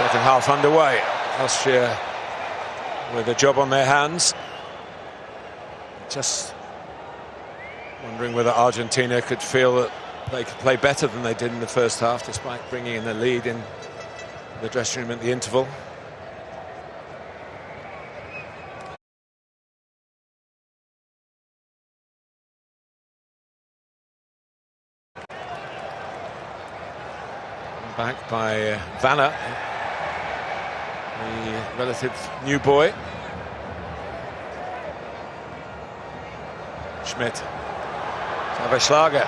Second half underway. Austria with a job on their hands. Just wondering whether Argentina could feel that they could play better than they did in the first half, despite bringing in the lead in the dressing room at the interval. Back by Vanna, the relative new boy. Schmidt. Schlager.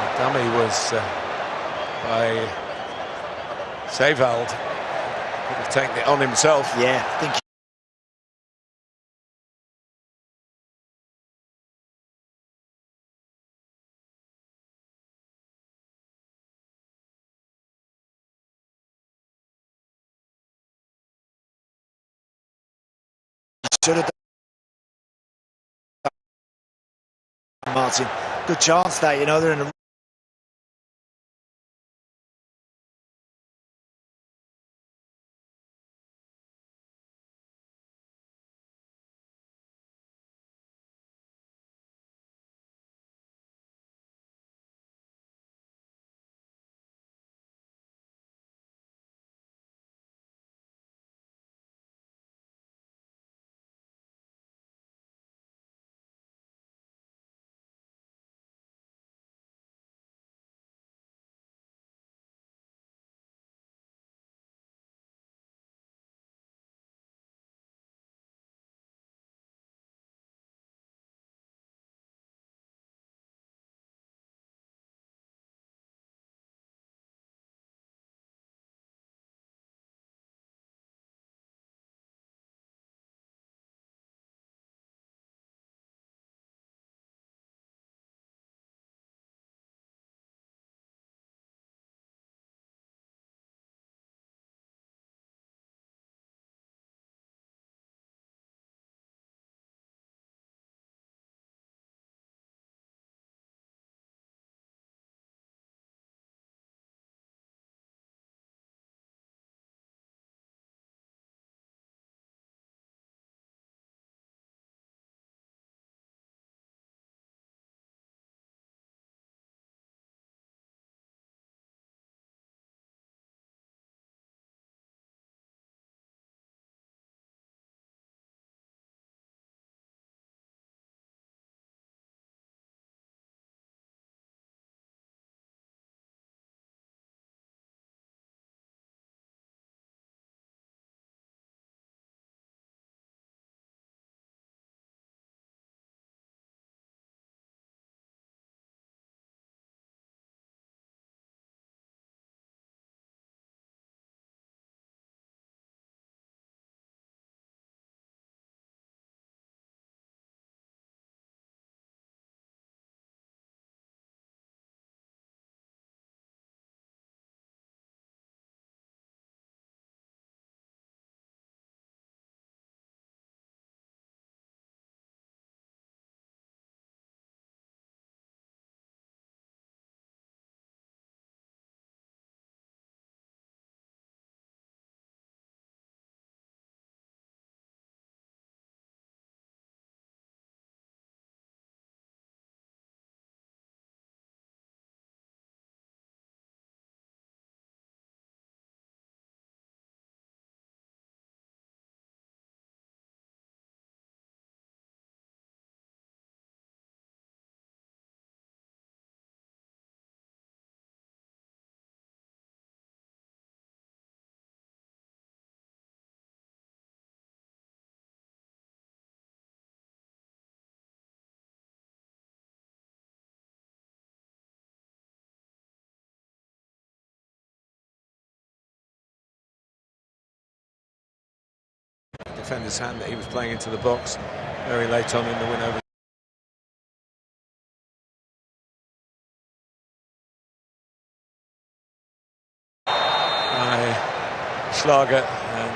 The dummy was by Sevald. Could have taken it on himself. Yeah, I think. Should have done, Martin. Good chance that, you know, they're in a defender's hand that he was playing into the box very late on in the win over. Schlager, and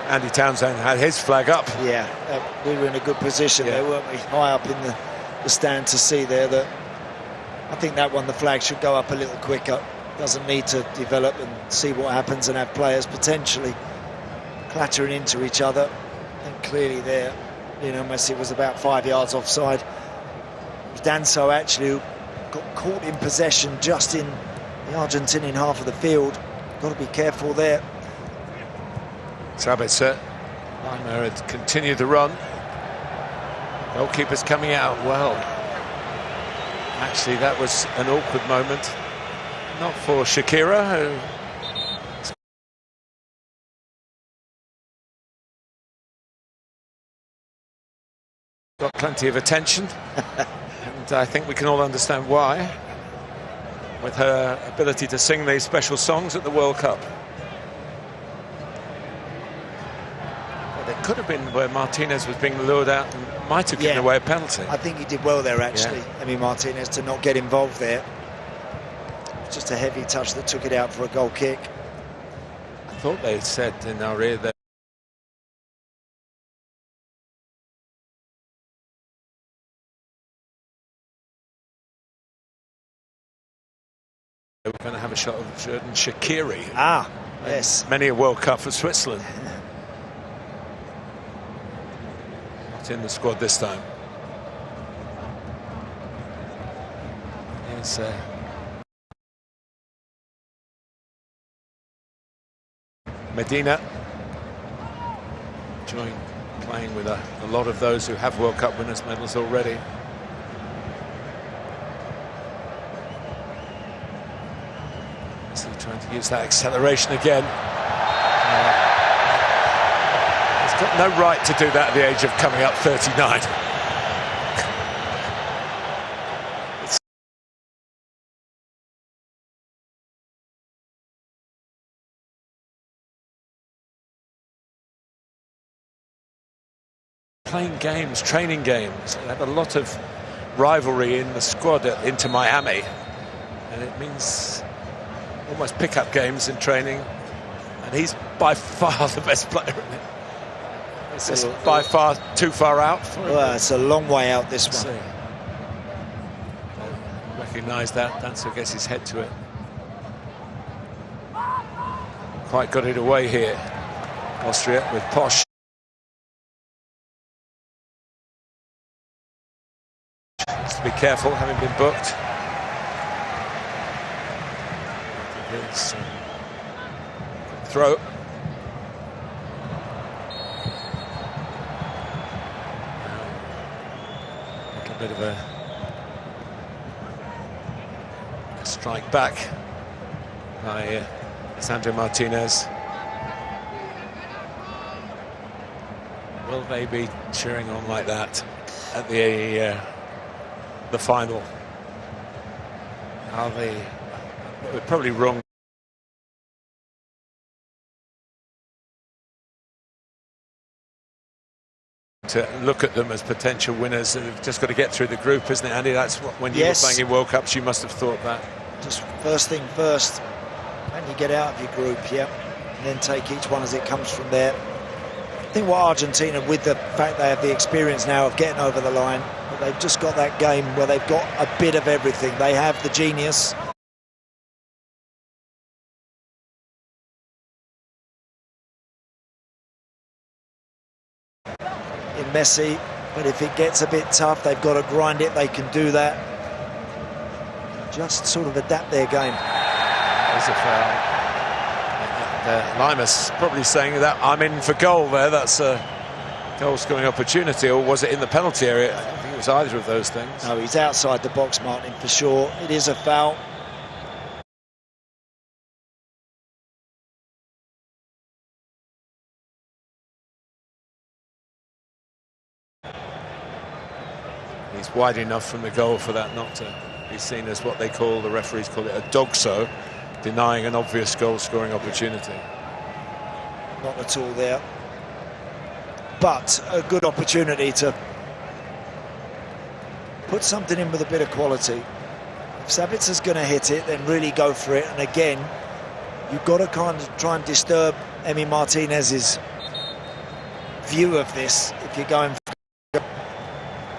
Andy Townsend had his flag up. Yeah, we were in a good position there, weren't we? High up in the stand to see there that I think that one, the flag should go up a little quicker. doesn't need to develop and see what happens and have players potentially clattering into each other. And clearly there, Messi was about 5 yards offside. It was Danso actually who got caught in possession just in the Argentinian half of the field. Got to be careful there. Sabitzer. Lima had continued the run. Goalkeeper's coming out well. Actually, that was an awkward moment. Not for Shakira, who got plenty of attention. And I think we can all understand why, with her ability to sing these special songs at the World Cup. But it could have been where Martinez was being lured out and might have given away a penalty. I think he did well there, actually, Emi Martinez, to not get involved there. Just a heavy touch that took it out for a goal kick. I thought they said in our ear that they were going to have a shot of Xherdan Shaqiri. Ah, yes. Many a World Cup for Switzerland. Not in the squad this time. Here's Medina, enjoying playing with a lot of those who have World Cup winners' medals already. Still trying to use that acceleration again. He's got no right to do that at the age of coming up 39. Playing games, training games. They have a lot of rivalry in the squad at Inter Miami, and it means almost pick-up games in training. And he's by far the best player in it. It's by far too far out for him. Well, it's a long way out, this one. Recognise that. Danso gets his head to it. Quite got it away here. Austria with Posch. Has to be careful, having been booked. It's throw. A little bit of a strike back by Sandro Martinez. Will they be cheering on like that at the final? Are they? We're probably wrong. To look at them as potential winners. They've just got to get through the group, isn't it, Andy? That's what, when you were playing in World Cups, you must have thought that. Just first thing first, and you get out of your group, and then take each one as it comes from there. I think what Argentina, with the fact they have the experience now of getting over the line, but they've just got that game where they've got a bit of everything. They have the genius. In Messi, but if it gets a bit tough, they've got to grind it. They can do that. Just sort of adapt their game. There's a foul. Limas probably saying that I'm in for goal there. That's a goal-scoring opportunity, or was it in the penalty area? I don't think it was either of those things. No, he's outside the box, Martin, for sure. It is a foul. He's wide enough from the goal for that not to be seen as what they call, the referees call it, a dogso, denying an obvious goal-scoring opportunity. Not at all there. But a good opportunity to put something in with a bit of quality. If Sabitzer's going to hit it, then really go for it. And again, you've got to kind of try and disturb Emi Martinez's view of this if you're going for.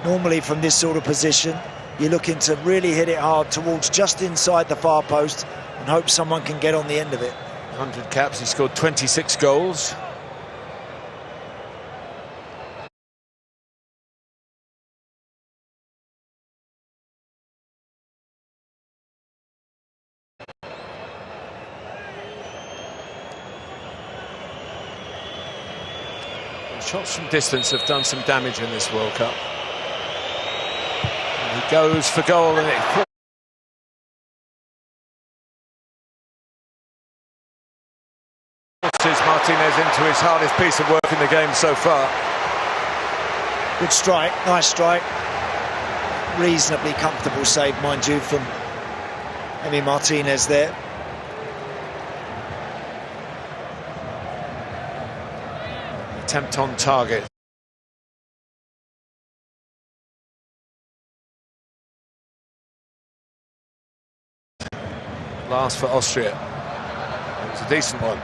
Normally from this sort of position, you're looking to really hit it hard towards just inside the far post and hope someone can get on the end of it. 100 caps, he scored 26 goals. Shots from distance have done some damage in this World Cup. And he goes for goal, and it forces Martinez into his hardest piece of work in the game so far. Good strike, nice strike. Reasonably comfortable save, mind you, from Emi Martinez there. Attempt on target. Last for Austria. It was a decent one.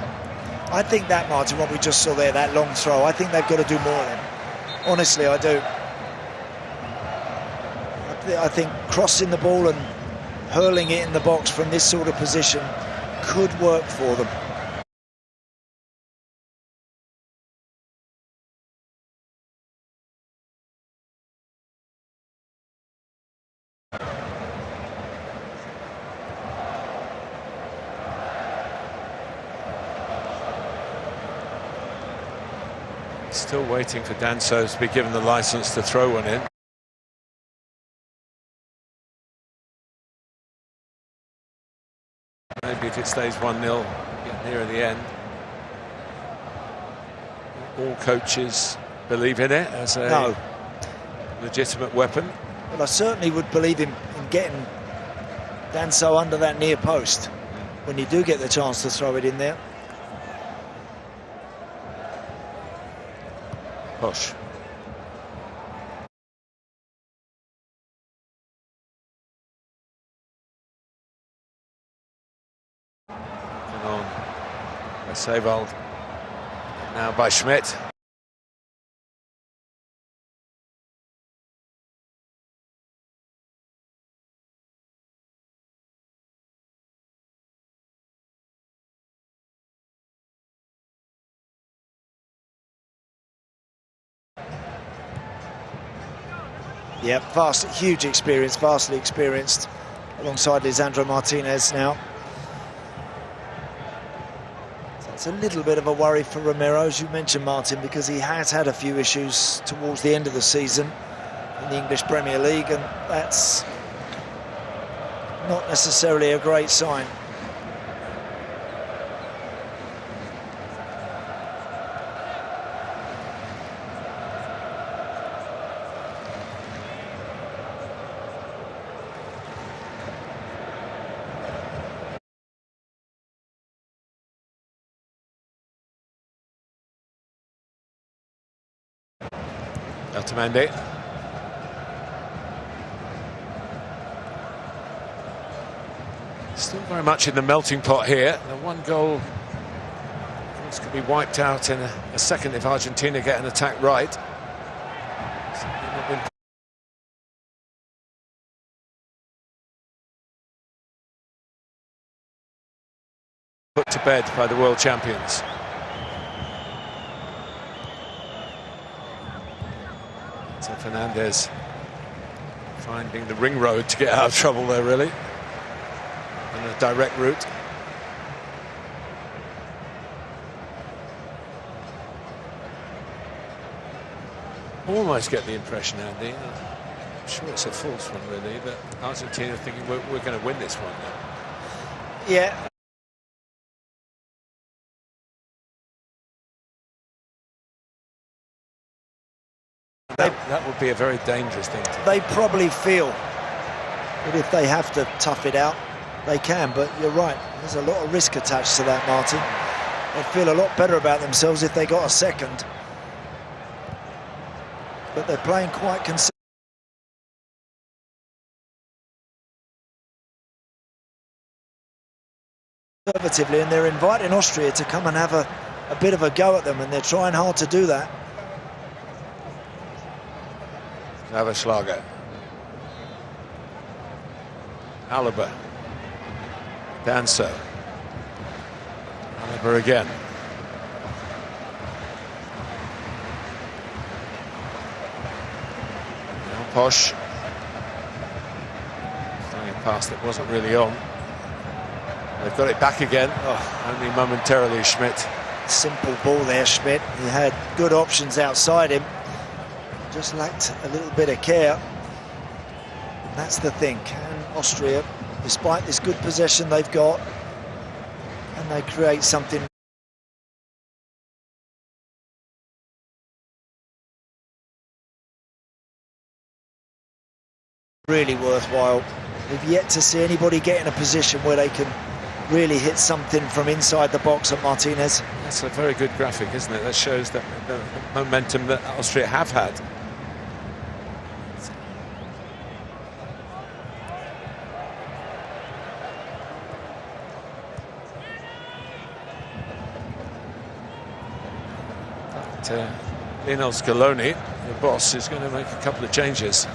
I think that, Martin, what we just saw there, that long throw, I think they've got to do more of them. Honestly, I do. I think crossing the ball and hurling it in the box from this sort of position could work for them. Still waiting for Danso to be given the license to throw one in. Maybe if it stays 1-0, get nearer the end. All coaches believe in it as a legitimate weapon. Well, I certainly would believe in getting Danso under that near post when you do get the chance to throw it in there. Posh. On by Sewald. Now by Schmidt. Yeah, huge experience, vastly experienced, alongside Lisandro Martinez now. So it's a little bit of a worry for Romero, as you mentioned, Martin, because he has had a few issues towards the end of the season in the English Premier League, and that's not necessarily a great sign. Otamendi. Still very much in the melting pot here. The one goal, of course, could be wiped out in a second if Argentina get an attack right. Put to bed by the world champions. So Fernandez finding the ring road to get out of trouble there, really, and a direct route. Almost get the impression, Andy, I'm sure it's a false one really, that Argentina are thinking we're going to win this one now. Yeah. That would be a very dangerous thing to do. They probably feel that if they have to tough it out, they can, but you're right, there's a lot of risk attached to that, Martin. They'd feel a lot better about themselves if they got a second. But they're playing quite conservatively, and they're inviting Austria to come and have a bit of a go at them, and they're trying hard to do that. Schlager. Alaba. Danso. Oliver again. Now Posh. Throwing a pass that wasn't really on. They've got it back again. Oh, only momentarily, Schmidt. Simple ball there, Schmidt. He had good options outside him. Just lacked a little bit of care. That's the thing. Can Austria, despite this good possession they've got, and they create something really worthwhile? We've yet to see anybody get in a position where they can really hit something from inside the box at Martinez. That's a very good graphic, isn't it? That shows that the momentum that Austria have had. But Lionel Scaloni, the boss, is going to make a couple of changes.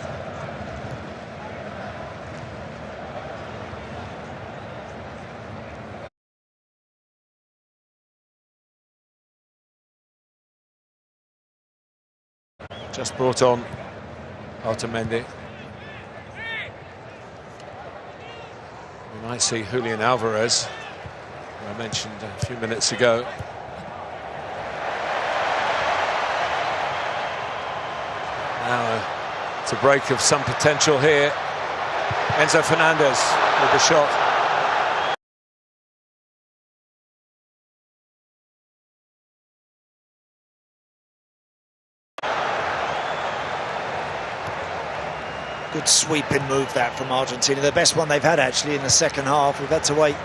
Just brought on Otamendi. We might see Julian Alvarez, who I mentioned a few minutes ago. Now it's a break of some potential here. Enzo Fernandez with the shot. Good sweeping move that from Argentina. The best one they've had actually in the second half. We've had to wait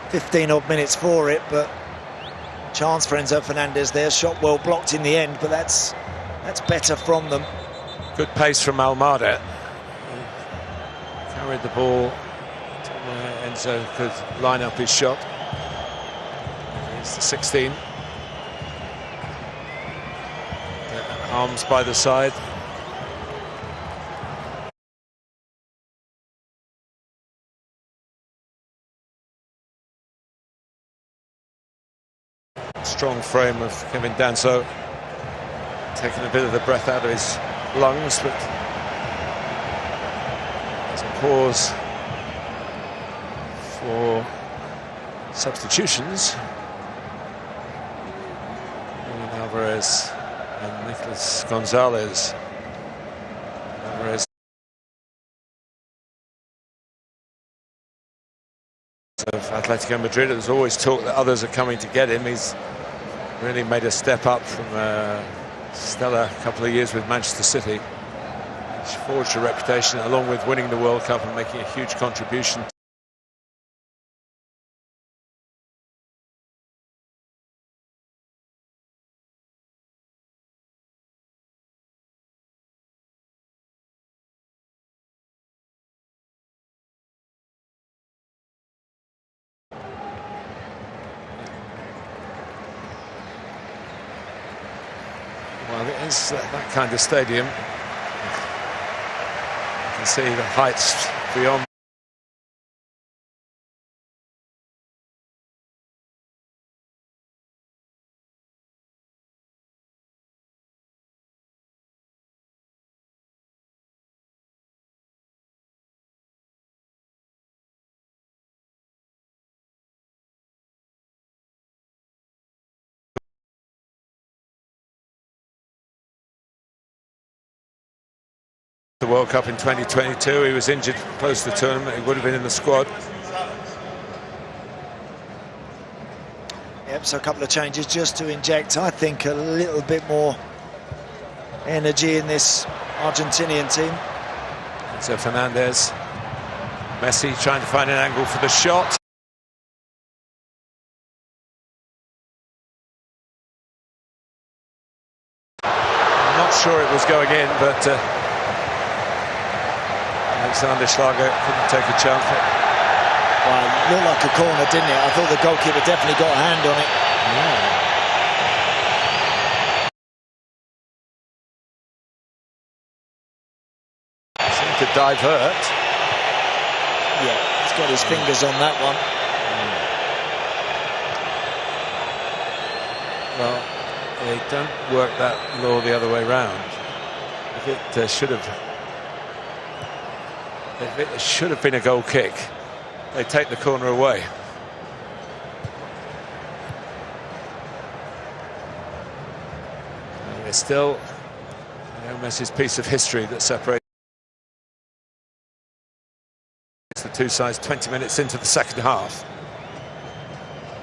15 odd minutes for it, but chance for Enzo Fernandez there. Shot well blocked in the end, but that's better from them. Good pace from Almada. Carried the ball to where Enzo could line up his shot. He's the 16. Arms by the side. Strong frame of Kevin Danso, taking a bit of the breath out of his lungs, but there's a pause for substitutions. Julian Alvarez and Nicolas Gonzalez. Alvarez of Atletico Madrid. There's always talk that others are coming to get him. He's really made a step up from a stellar couple of years with Manchester City. He's forged a reputation along with winning the World Cup and making a huge contribution. Well, it is that kind of stadium. You can see the heights beyond. The World Cup in 2022, he was injured close to the tournament. He would have been in the squad. Yep, so a couple of changes just to inject, I think, a little bit more energy in this Argentinian team. So Fernandez, Messi trying to find an angle for the shot. I'm not sure it was going in, but Alexander Schlager couldn't take a chance. Well, it looked like a corner, didn't it? I thought the goalkeeper definitely got a hand on it. Seemed to divert. Yeah, he's got his fingers on that one. Well, they don't work that law the other way round. If it should have been a goal kick, they take the corner away. And it's still Messi's piece of history that separates the two sides 20 minutes into the second half.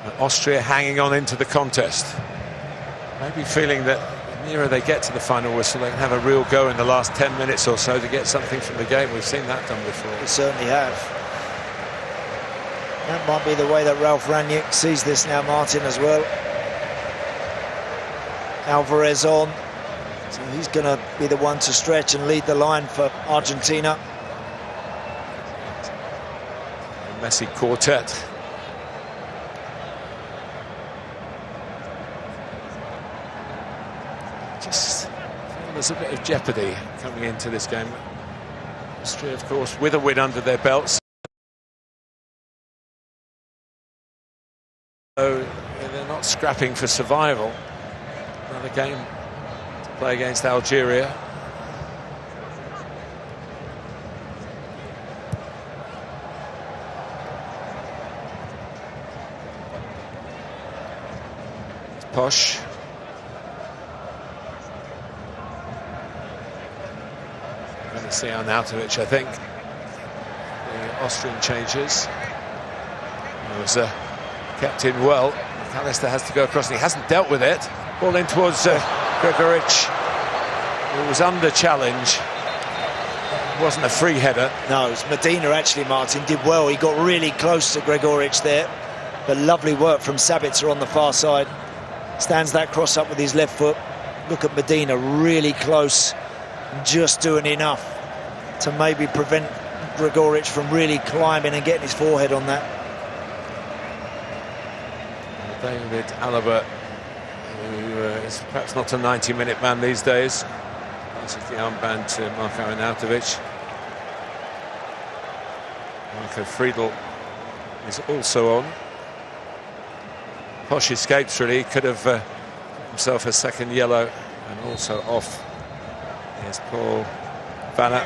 And Austria hanging on into the contest. Maybe feeling that the nearer they get to the final whistle, they can have a real go in the last 10 minutes or so to get something from the game. We've seen that done before. We certainly have. That might be the way that Ralf Rangnick sees this now, Martin, as well. Alvarez on. So he's going to be the one to stretch and lead the line for Argentina. The Messi quartet. Just feel there's a bit of jeopardy coming into this game. Austria, of course, with a win under their belts. So they're not scrapping for survival. Another game to play against Algeria. It's Posh. We're going to see Arnautovic, I think. The Austrian changes. It was kept in well. McAllister has to go across, and he hasn't dealt with it. Ball in towards Gregoric, who was under challenge. It wasn't a free header. No, it was Medina, actually, Martin, did well. He got really close to Gregoric there. But lovely work from Sabitzer on the far side. Stands that cross up with his left foot. Look at Medina, really close. Just doing enough to maybe prevent Gregoric from really climbing and getting his forehead on that. David Alaba, who is perhaps not a 90-minute man these days. This is the armband to Marko Arnautovic. Marco Friedl is also on. Posh escapes, really. Could have himself a second yellow, and also off. Here's Paul Vanna.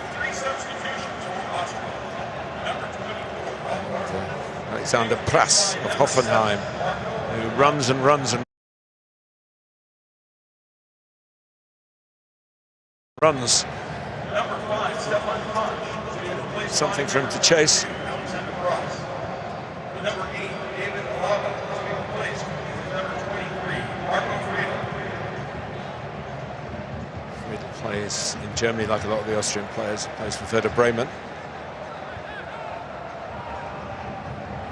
Alexander Prass of Hoffenheim, who runs and runs and runs. Something for him to chase. Friedl plays in Germany like a lot of the Austrian players. Plays for Werder Bremen.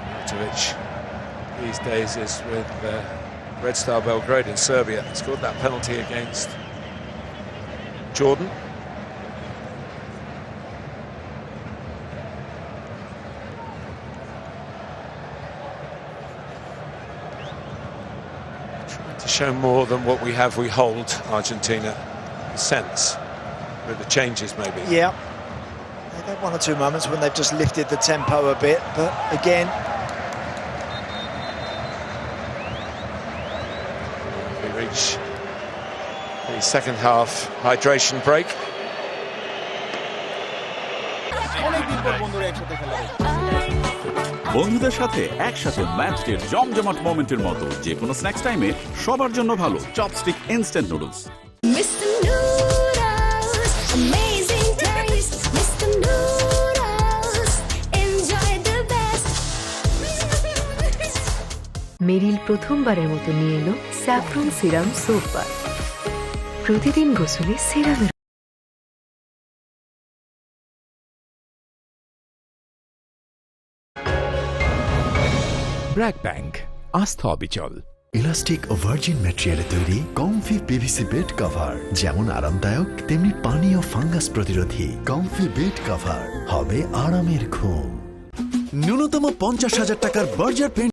Arnautovic these days is with Red Star Belgrade in Serbia. He scored that penalty against Jordan. Trying to show more than what we have, we hold Argentina, in a sense, with the changes maybe. Yeah, they've had one or two moments when they've just lifted the tempo a bit, but again, we reach the second half hydration break. বন্ধুদের সাথে একসাথে match ডের জমজমাট মোমেন্টের মতো যে কোনো snacks টাইমে সবার জন্য ভালো chopstick instant noodles. Mr. Noodles, amazing taste. Mr. Noodles, enjoy the best. মেরিল প্রথমবারের মতো নিয়ে এলো স্যাফরন সিরাম সোপ বার। প্রতিদিন গোসলে সিরামের ব্র্যাক ব্যাংক, আস্থা অবিচল। ইলাস্টিক ও ভার্জিন ম্যাটেরিয়ালে তৈরি কমফি পিভিসি বেড কভার যেমন আরামদায়ক তেমনি পানি ও ফাঙ্গাস প্রতিরোধী। কমফি বেড কভার হবে আরামের ঘুম। ন্যূনতম 50,000 টাকার বার্জার পেন্ট